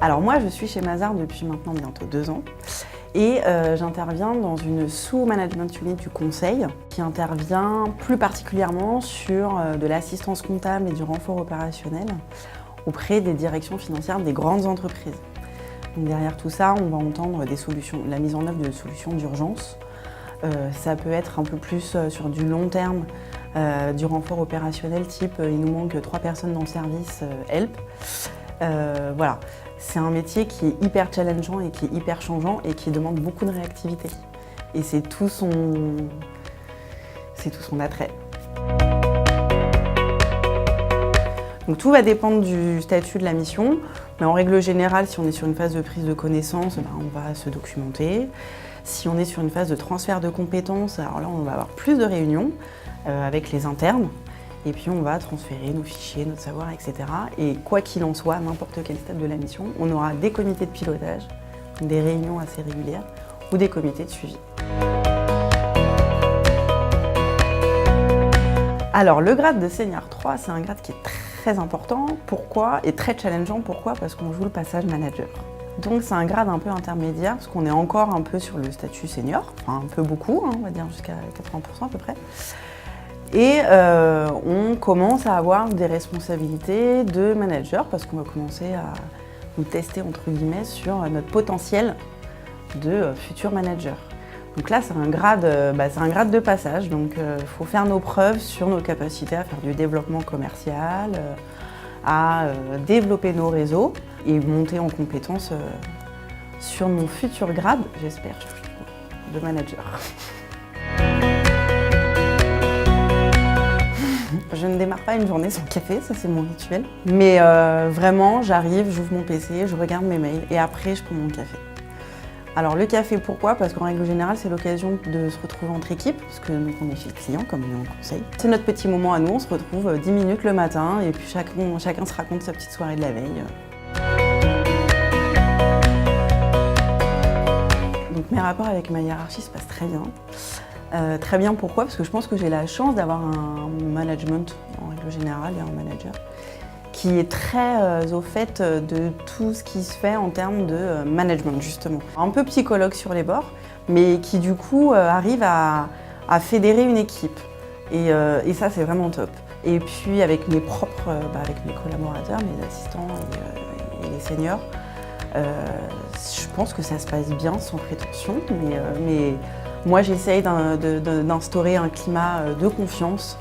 Alors moi, je suis chez Mazars depuis maintenant bientôt 2 ans et j'interviens dans une sous-management unit du conseil qui intervient plus particulièrement sur de l'assistance comptable et du renfort opérationnel auprès des directions financières des grandes entreprises. Donc derrière tout ça, on va entendre des solutions, la mise en œuvre de solutions d'urgence. Ça peut être un peu plus sur du long terme, du renfort opérationnel type il nous manque 3 personnes dans le service help. Voilà, c'est un métier qui est hyper challengeant et qui est hyper changeant et qui demande beaucoup de réactivité. Et c'est tout son attrait. Donc tout va dépendre du statut de la mission, mais en règle générale, si on est sur une phase de prise de connaissance, on va se documenter. Si on est sur une phase de transfert de compétences, alors là on va avoir plus de réunions avec les internes, et puis on va transférer nos fichiers, notre savoir, etc. Et quoi qu'il en soit, à n'importe quel stade de la mission, on aura des comités de pilotage, des réunions assez régulières, ou des comités de suivi. Alors le grade de senior 3, c'est un grade qui est très important. Pourquoi? Et très challengeant. Pourquoi? Parce qu'on joue le passage manager. Donc c'est un grade un peu intermédiaire, parce qu'on est encore un peu sur le statut senior, enfin un peu beaucoup, on va dire jusqu'à 80% à peu près. Et on commence à avoir des responsabilités de manager, parce qu'on va commencer à nous tester entre guillemets sur notre potentiel de futur manager. Donc là, c'est un grade de passage, donc il faut faire nos preuves sur nos capacités à faire du développement commercial, à développer nos réseaux et monter en compétences sur mon futur grade, j'espère, de manager. Je ne démarre pas une journée sans café, ça c'est mon rituel. Mais vraiment, j'arrive, j'ouvre mon PC, je regarde mes mails et après je prends mon café. Alors le café, pourquoi? Parce qu'en règle générale, c'est l'occasion de se retrouver entre équipes, parce que nous, on est chez le client, comme on est en conseil. C'est notre petit moment à nous, on se retrouve 10 minutes le matin, et puis chacun se raconte sa petite soirée de la veille. Donc mes rapports avec ma hiérarchie se passent très bien. Très bien, pourquoi? Parce que je pense que j'ai la chance d'avoir un management, en règle générale, et un manager, qui est très au fait de tout ce qui se fait en termes de management, justement. Un peu psychologue sur les bords, mais qui du coup arrive à fédérer une équipe. Et ça, c'est vraiment top. Et puis avec mes propres, avec mes collaborateurs, mes assistants et les seniors, je pense que ça se passe bien, sans prétention, mais moi j'essaye d'instaurer un climat de confiance.